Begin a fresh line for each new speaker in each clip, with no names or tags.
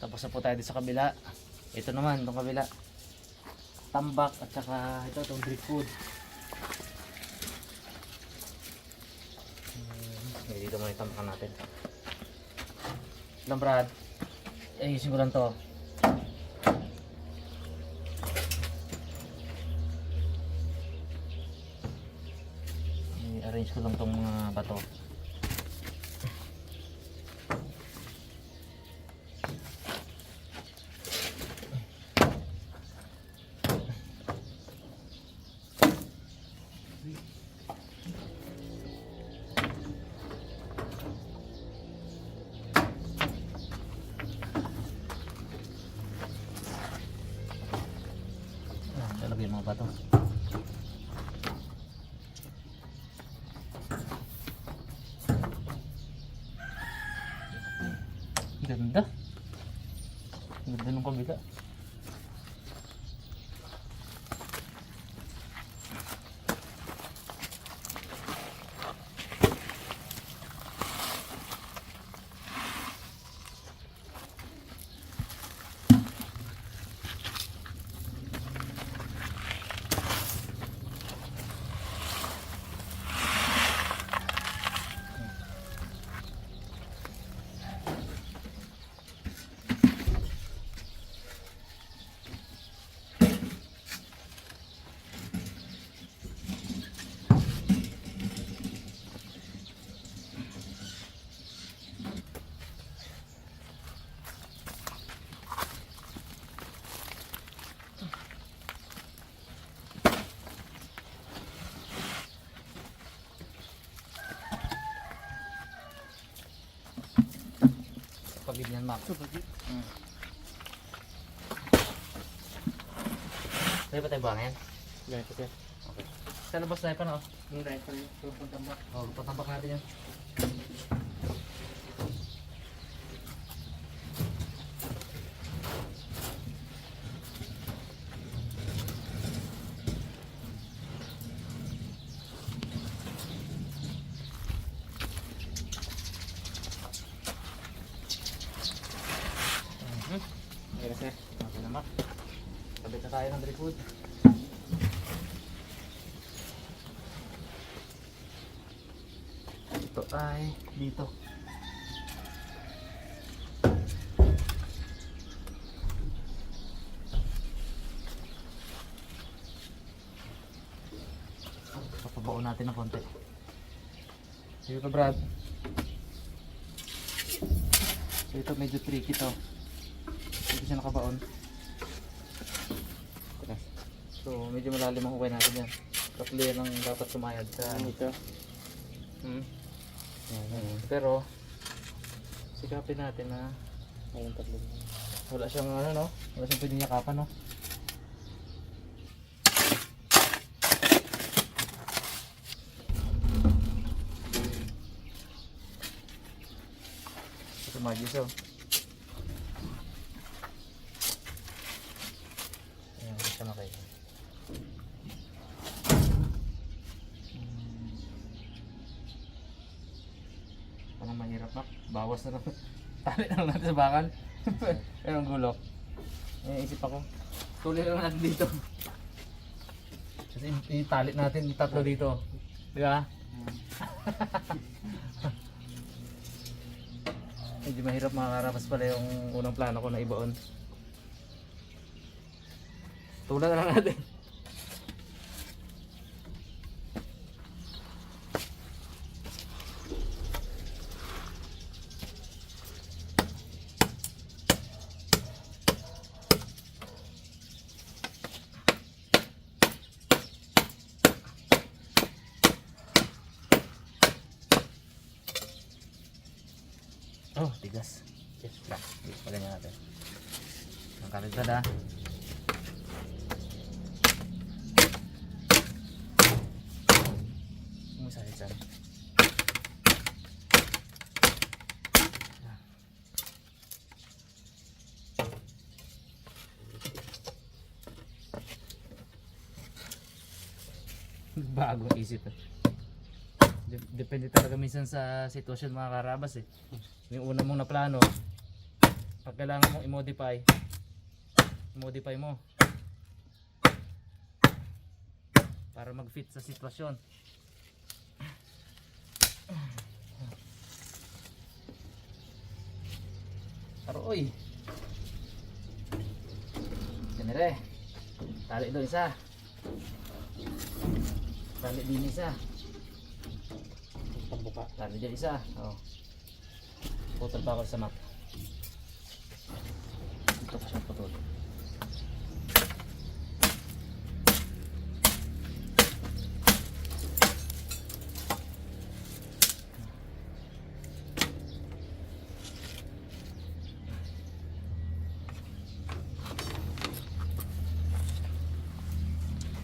Tapos na po tayo dito sa kabila. Ito naman, itong kabila. Tambak at saka ito, itong driftwood. Dito muna itambakan natin. Lang Brad. Ayusin ko lang to. I-arrange ko lang tong mga bato. Lalagay yung mga bato. Ganda. Ganda ng kabila. Pagid niyan, Mac. Pwede ba tayo buhangin?
Ganyan ko siya.
Okay. Sa labas tayo pa na, oh.
Yung rifle yun. Yung tambak.
Oh, patambak natin yan.
Okay na sir.
Okay naman. Kabit na tayo ng driftwood. Ito ay dito. Papabaon natin ng konti. Sige pa Brad. So ito medyo tricky to. Hindi siya nakabaon. So medyo malalim ang hukay natin yan. Tatlo yan ang dapat sumayad sa
Ito.
Pero sikapin natin na
Ayun tatlo.
wala siyang ano no? Wala siyang pwedeng yakapan no? Ito magis oh. Ayan, isa na kayo. Parang mahirap na. Bawas na lang. Tali na lang natin sa bakal. Pero ang gulo. Eh, isip ako. Tuloy lang natin dito. Kasi itali natin yung tatlo dito. Di ba? Medyo mahirap makakarapas pala yung unang plano ko na ibaon. Tulan na lang natin. Oh, tigas. Yes, black. Tigas pa ganyan natin. Ang kaligtad ha. Umusali dyan. Bagong isip eh. Depende talaga minsan sa sitwasyon mga karabas eh. Yung una mong naplano, Pag kailangan mong i-modify, modify mo para mag-fit sa sitwasyon. Aroy. Ganire. Tali doon isa. Tali din isa.
Pambuka.
Tali dyan isa. Oh. Putol pa ako sa map. Ito ko siyang putol.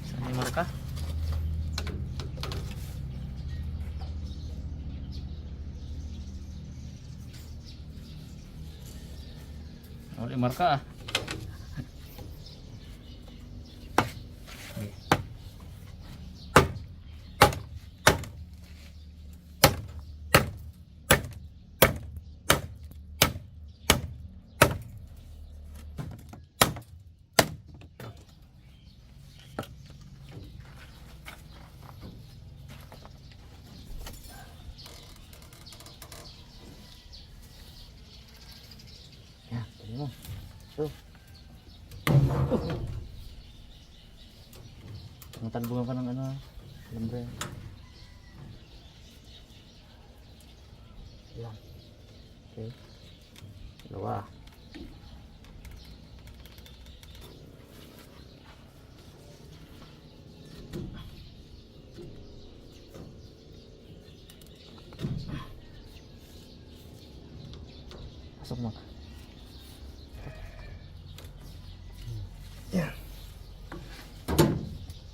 Saan yung marka? Uli marka ah. Okay. Yan, tali mo. So. Matalbungan pa ng ano, lambre. Yan. Okay. Dalawa. Pasok mo. Yan.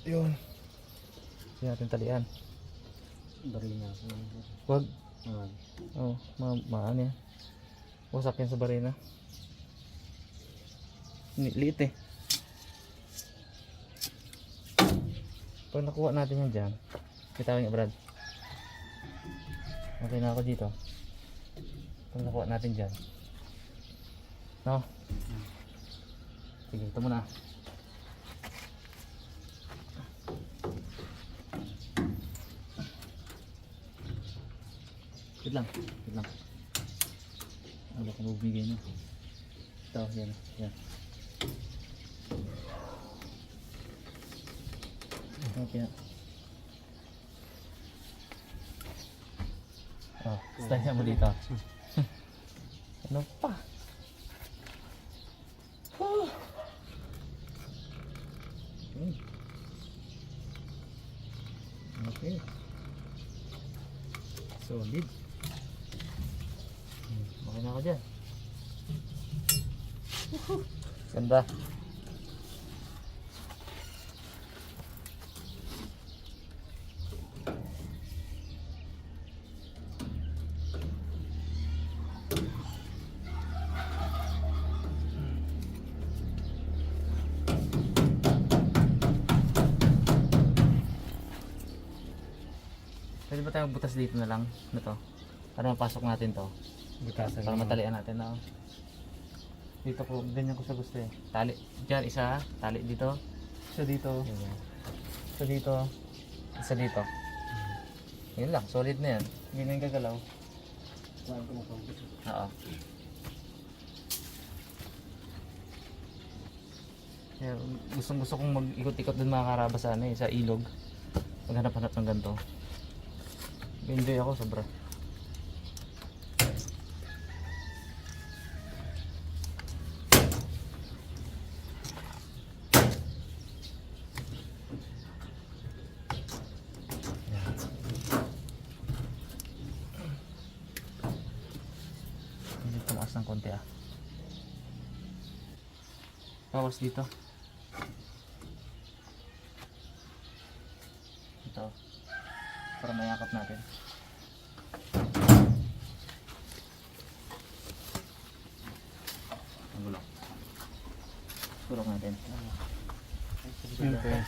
Yun. Hindi natin talian.
Barina.
Wag.
Ayan.
Oh, maano yan. Wasak yan sa barina. Liit eh. Pag nakuha natin yan dyan, kitawin nga Brad. Okay na ako dito. Pag nakuha natin dyan. No? Sige, ito muna. Wait lang, wait lang. Ano ba kung bubigay no? Ito, yan, yan. Okay na. Oh, style mo dito. Ano pa? Okay. Solid. Okay na ako dyan. Ganda. Pwede ba tayong butas dito na lang? Na to? Para mapasok natin to.
Butasan.
Para matalian natin na. Dito ko, ganyan ko sa gusto eh. Tali, dyan isa, tali dito. Isa dito. Ganyan. Isa dito. Isa dito. Yun lang, solid na yan. Hindi na yung gagalaw.
Saan ko mapagod?
Oo. Kaya gustong gusto kong mag-ikot-ikot dun mga karaba sa ano eh, sa ilog. Maghanap-hanap ng ganito. Enjoy ako sobra. Hindi tumaas ng konti ah. Bawas dito. Ito. Para mayakap natin. Ang gulong. Gulong natin.
Yan po yan.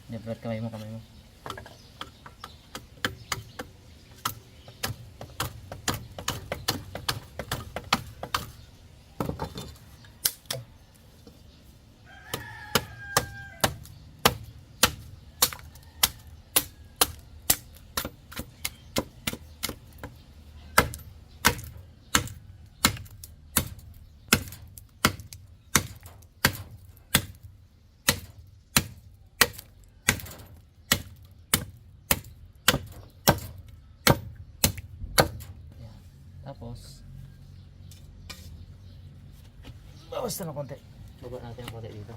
Hindi, Brad, kamay mo, kamay mo. bawas na ng konti. Baba natin ang konti dito.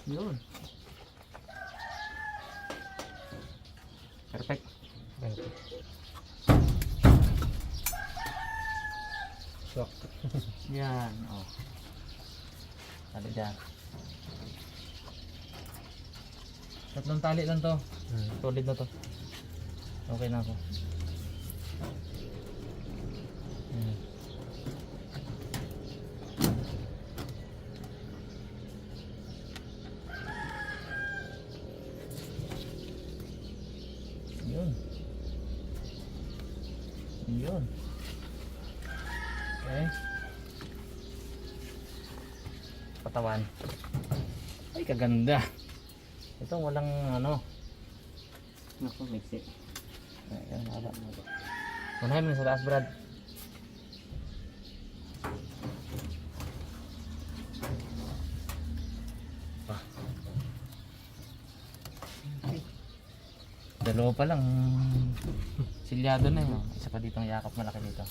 Yun. Perfect.
Shock.
Yan. Oh. Tali dyan. Tatlong tali lang to. Solid na to. Okay na ako. Yun. Yun. Okay. Patawan. Ay, kaganda. Ito walang ano. Naku, mixi. Ayan, haba mo ito. Unahin mo sa taas, Brad. Dalawa pa lang. Silyado na yun. Isa pa dito ang yakap malaki dito.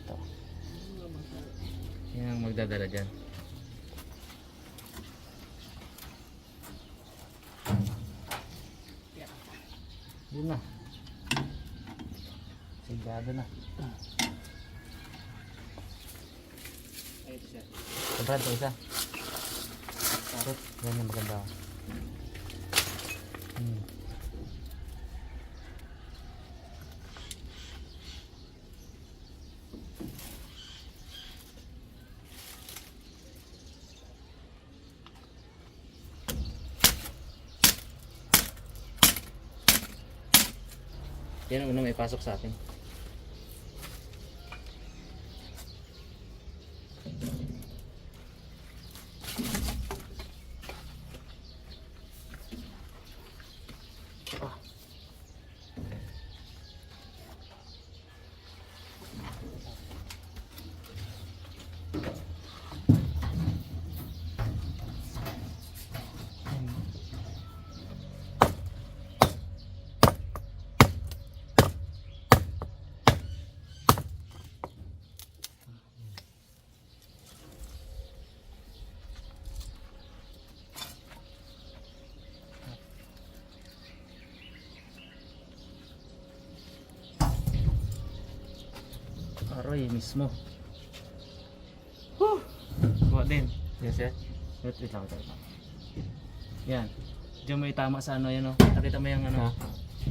Ito. Yan ang magdadala dyan. Yun na. Silyado na. Brad, ito isa. Sarot. Yan yung maganda. Yan ang unang may pasok sa atin. Aroy mismo. Kuha din. Yes, yes. Wait lang. Yan. Diyan mo itama sa ano yan o. Nakita mo yung ano.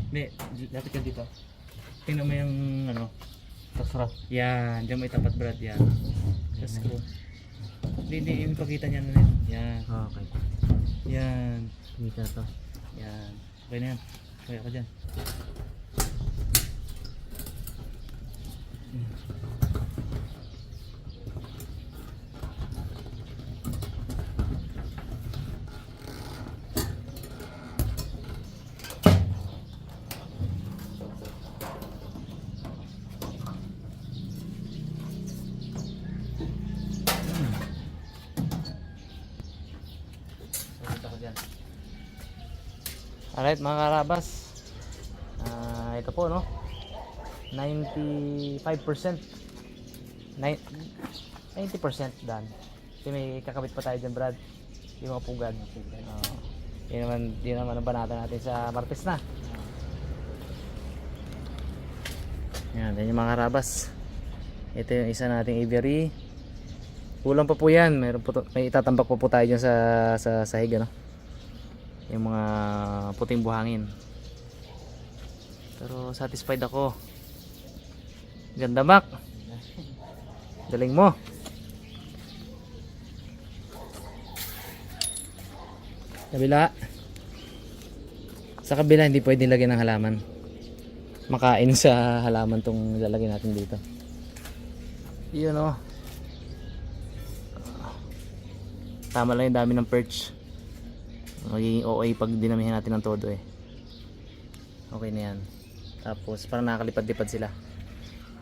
Hindi, lapit ka dito. Tingnan mo yung ano. Tasra. Yan. Diyan mo itapat, Brad. Yan. Just screw. Hindi yung pakita niya na rin. Yan.
Okay.
Yan.
Kita to.
Yan. Okay na yan. Okay ako dyan. Alright mga karabas, ito po no, 95% 90% done. Kasi may kakabit pa tayo dyan, Brad, yung mga pugad. Yun naman ang banata natin sa Martes na. Yan yung mga karabas. Ito yung isa nating aviary. Kulang pa po yan, may itatambak pa po tayo dyan sa sahig ano, yung mga puting buhangin. Pero satisfied ako. Ganda, Mac. Galing mo. Kabila. Sa kabila hindi pwedeng lagyan ng halaman. Makain sa halaman tong lalagyan natin dito. Yun o. Tama lang yung dami ng perch. Magiging OA pag dinamihan natin ng todo eh. Okay na yan. Tapos parang nakakalipad-lipad sila.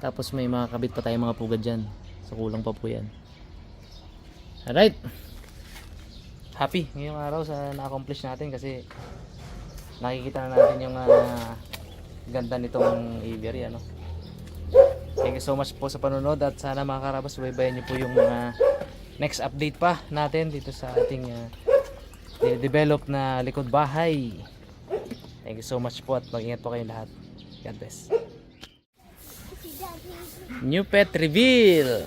Tapos may mga kabit pa tayong mga pugad dyan. So kulang pa po yan. Alright. Happy ngayong araw sa na-accomplish natin kasi nakikita na natin yung ganda nitong aviary, ano. Thank you so much po sa panonood at sana mga karabas subaybayan niyo po yung next update pa natin dito sa ating develop na likod bahay. Thank you so much po at mag-ingat po kayong lahat. God bless. New pet reveal.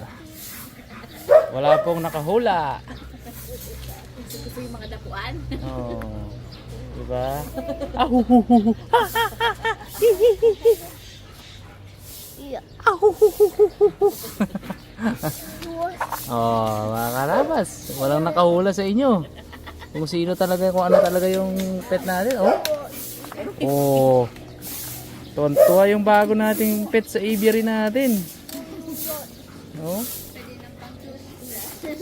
Wala pong nakahula.
Gusto yung mga dapuan.
Oh. Diba? Oh, mga karabas, walang nakahula sa inyo. Kung sino talaga, kung ano talaga yung pet natin, oh. Oh. Tuwa yung bago nating pet sa aviary natin. Oh.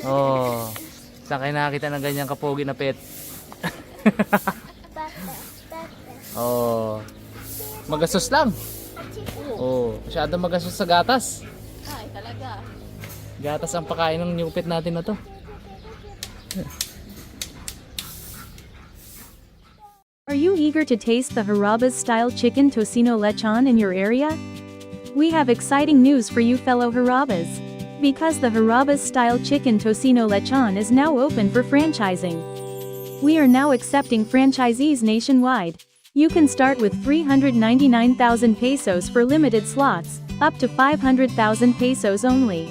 Oh. Saan kayo nakakita ng ganyang kapogi na pet? Oh. Magastos lang. Oh, masyado magastos sa gatas.
Ay, talaga.
Gatas ang pakain ng new pet natin na to.
Are you eager to taste the Harabas style chicken tocino lechon in your area? We have exciting news for you fellow Harabas. Because the Harabas style chicken tocino lechon is now open for franchising. We are now accepting franchisees nationwide. You can start with 399,000 pesos for limited slots, up to 500,000 pesos only.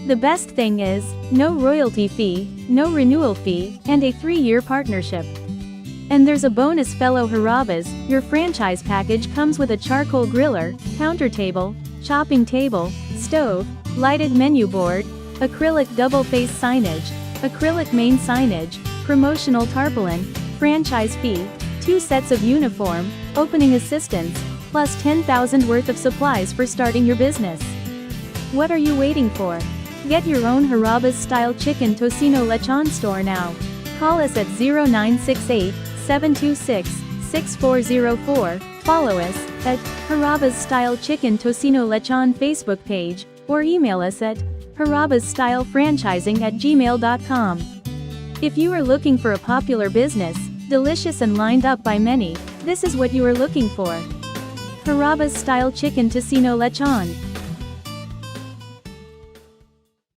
The best thing is, no royalty fee, no renewal fee, and a 3-year partnership. And there's a bonus fellow Harabas, your franchise package comes with a charcoal griller, counter table, chopping table, stove, lighted menu board, acrylic double-face signage, acrylic main signage, promotional tarpaulin, franchise fee, 2 sets of uniform, opening assistance, plus 10,000 worth of supplies for starting your business. What are you waiting for? Get your own Harabas style chicken tocino lechon store now. Call us at 0968-726-6404, follow us at Harabas style chicken tocino lechon Facebook page, or email us at harabasstylefranchising@gmail.com. If you are looking for a popular business, delicious and lined up by many, this is what you are looking for. Harabas style chicken tocino lechon.